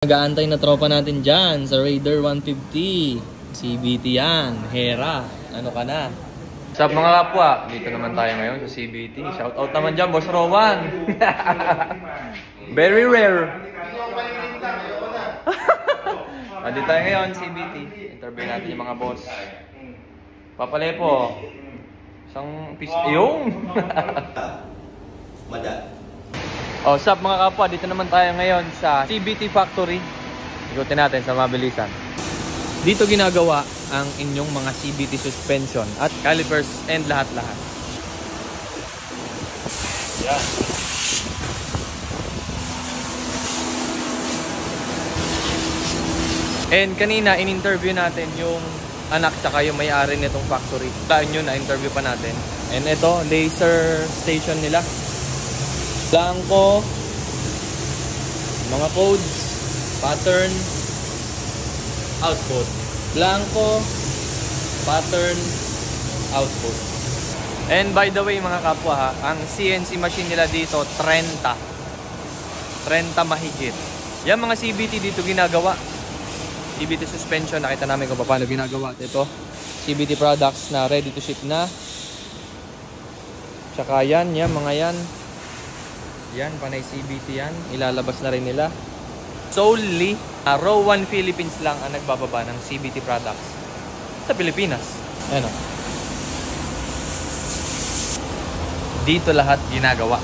Nag-aantay na tropa natin dyan sa Raider 150. CBT yan. Hera. Ano ka na? What's up mga kapwa? Dito naman tayo ngayon sa CBT. Shoutout naman dyan, Boss Rowan. Very rare. Dito tayo ngayon, CBT. Interview natin yung mga boss. Papalepo. Isang yung. Madal. Oh, what's up mga kapwa? Dito naman tayo ngayon sa CBT Factory. Ikutin natin sa mabilisan. Dito ginagawa ang inyong mga CBT suspension at calipers and lahat-lahat. Yan. And kanina in-interview natin yung anak tsaka yung may-ari nitong factory. Tayo nyo na-interview pa natin. And ito, laser station nila. Blanco, mga codes, pattern, output. Blanco, pattern, output. And by the way mga kapwa ha, ang CNC machine nila dito 30 mahigit. Yan mga CBT dito ginagawa. CBT suspension, nakita namin kung paano ginagawa. Ito, CBT products na ready to ship na. Tsaka yan, mga yan. Yan, panay CBT yan. Ilalabas na rin nila. Solely, Rowan Philippines lang ang nagbababa ng CBT products sa Pilipinas. Ayan o. Dito lahat ginagawa.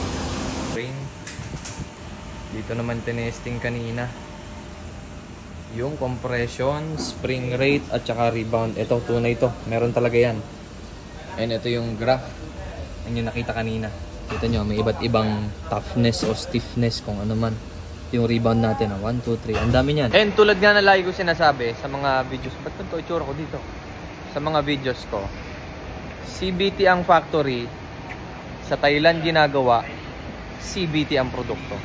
Dito naman tinesting kanina. Yung compression, spring rate, at saka rebound. Ito, tunay ito. Meron talaga yan. And ito yung graph. Yan yung nakita kanina. Kita nyo, may iba't ibang toughness o stiffness kung ano man. Yung rebound natin, 1, 2, 3. Ang dami niyan. And tulad nga na lagi ko sinasabi sa mga videos, ba't ito itsura ko dito? Sa mga videos ko, CBT ang factory, sa Thailand ginagawa, CBT ang produkto.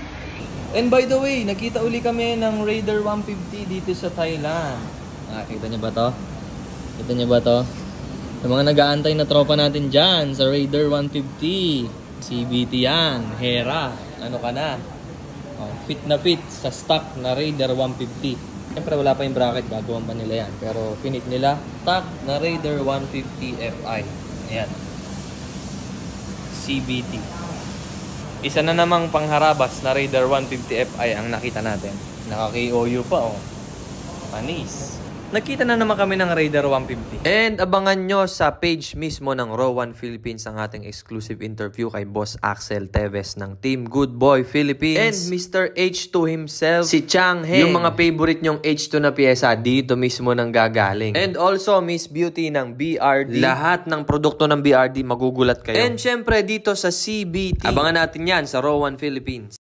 And by the way, nakita uli kami ng Raider 150 dito sa Thailand. Kita nyo ba to? Kita nyo ba to? Yung mga nag-aantay na tropa natin dyan sa Raider 150. CBT yan, Hera, ano ka na? Fit na fit sa stock na Raider 150. Siyempre wala pa yung bracket, gagawan pa nila yan. Pero finit nila, stock na Raider 150 Fi. Ayan. CBT. Isa na namang pangharabas na Raider 150 Fi ang nakita natin. Naka-KOU pa oh. Panis. Nakita na naman kami ng Raider 150. And abangan nyo sa page mismo ng Rowan Philippines ang ating exclusive interview kay Boss Axel Teves ng Team Good Boy Philippines. And Mr. H2 himself, si Chang Heng. Yung mga favorite nyong H2 na pyesa, dito mismo nang gagaling. And also Miss Beauty ng BRD. Lahat ng produkto ng BRD, magugulat kayo. And syempre dito sa CBT. Abangan natin yan sa Rowan Philippines.